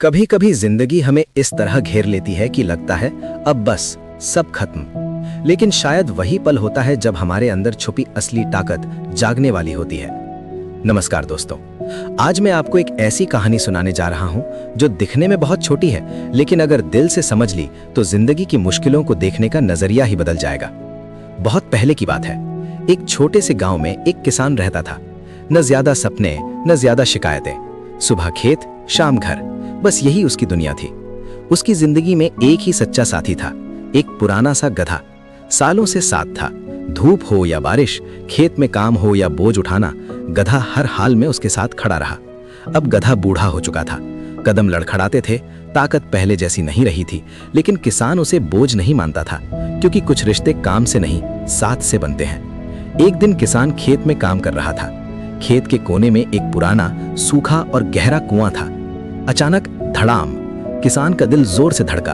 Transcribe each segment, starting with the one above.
कभी कभी जिंदगी हमें इस तरह घेर लेती है कि लगता है अब बस सब खत्म। लेकिन शायद वही पल होता है जब हमारे अंदर छुपी असली ताकत जागने वाली होती है। नमस्कार दोस्तों, आज मैं आपको एक ऐसी कहानी सुनाने जा रहा हूं जो दिखने में बहुत छोटी है, लेकिन अगर दिल से समझ ली तो जिंदगी की मुश्किलों को देखने का नजरिया ही बदल जाएगा। बहुत पहले की बात है, एक छोटे से गांव में एक किसान रहता था। न ज्यादा सपने, न ज्यादा शिकायतें। सुबह खेत, शाम घर, बस यही उसकी दुनिया थी। उसकी जिंदगी में एक ही सच्चा साथी था, एक पुराना सा गधा। सालों से साथ था, धूप हो या बारिश, खेत में काम हो या बोझ उठाना, गधा हर हाल में उसके साथ खड़ा रहा। अब गधा बूढ़ा हो चुका था, कदम लड़खड़ाते थे, ताकत पहले जैसी नहीं रही थी, लेकिन किसान उसे बोझ नहीं मानता था, क्योंकि कुछ रिश्ते काम से नहीं साथ से बनते हैं। एक दिन किसान खेत में काम कर रहा था। खेत के कोने में एक पुराना, सूखा और गहरा कुआं था। अचानक धड़ाम, किसान का दिल जोर से धड़का।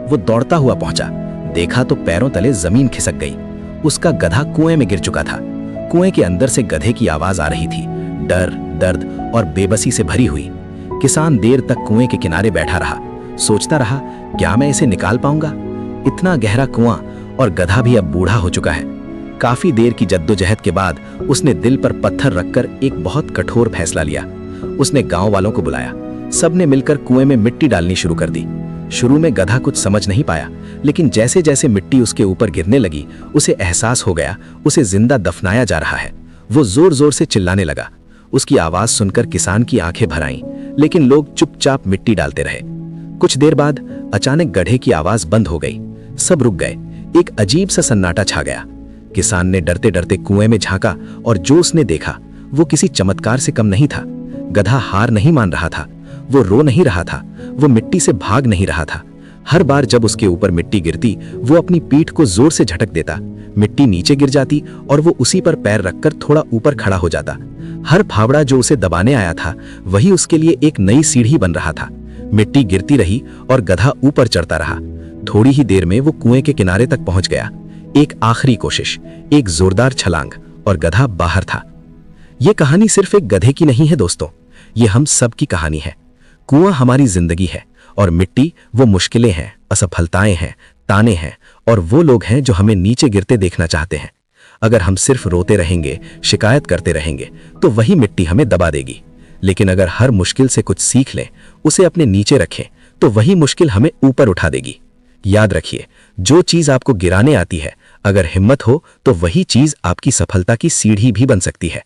वो दौड़ता हुआ पहुंचा, देखा तो पैरों तले जमीन खिसक गई। उसका गधा कुएं में गिर चुका था। कुएं के अंदर से गधे की आवाज आ रही थी, डर, दर्द और बेबसी से भरी हुई। किसान देर तक कुएं के किनारे बैठा रहा, सोचता रहा, क्या मैं इसे निकाल पाऊंगा? इतना गहरा कुआं और गधा भी अब बूढ़ा हो चुका है। काफी देर की जद्दोजहद के बाद उसने दिल पर पत्थर रखकर एक बहुत कठोर फैसला लिया। उसने गांव वालों को बुलाया। सबने मिलकर कुएं में मिट्टी डालनी शुरू कर दी। शुरू में गधा कुछ समझ नहीं पाया, लेकिन जैसे जैसे मिट्टी उसके ऊपर गिरने लगी, उसे एहसास हो गया उसे जिंदा दफनाया जा रहा है। वो जोर जोर से चिल्लाने लगा। उसकी आवाज सुनकर किसान की आंखें भर आईं, लेकिन लोग चुपचाप मिट्टी डालते रहे। कुछ देर बाद अचानक गधे की आवाज बंद हो गई। सब रुक गए। एक अजीब सा सन्नाटा छा गया। किसान ने डरते डरते कुएं में झांका और जो उसने देखा वो किसी चमत्कार से कम नहीं था। गधा हार नहीं मान रहा था, वो रो नहीं रहा था, वो मिट्टी से भाग नहीं रहा था। हर बार जब उसके ऊपर मिट्टी गिरती, वो अपनी पीठ को जोर से झटक देता। मिट्टी नीचे गिर जाती और वो उसी पर पैर रखकर थोड़ा ऊपर खड़ा हो जाता। हर फावड़ा जो उसे दबाने आया था, वही उसके लिए एक नई सीढ़ी बन रहा था। मिट्टी गिरती रही और गधा ऊपर चढ़ता रहा। थोड़ी ही देर में वो कुएं के किनारे तक पहुंच गया। एक आखिरी कोशिश, एक जोरदार छलांग और गधा बाहर था। यह कहानी सिर्फ एक गधे की नहीं है दोस्तों, ये हम सब की कहानी है। कुआं हमारी जिंदगी है और मिट्टी वो मुश्किलें हैं, असफलताएं हैं, ताने हैं और वो लोग हैं जो हमें नीचे गिरते देखना चाहते हैं। अगर हम सिर्फ रोते रहेंगे, शिकायत करते रहेंगे, तो वही मिट्टी हमें दबा देगी। लेकिन अगर हर मुश्किल से कुछ सीख लें, उसे अपने नीचे रखें, तो वही मुश्किल हमें ऊपर उठा देगी। याद रखिए, जो चीज आपको गिराने आती है, अगर हिम्मत हो तो वही चीज आपकी सफलता की सीढ़ी भी बन सकती है।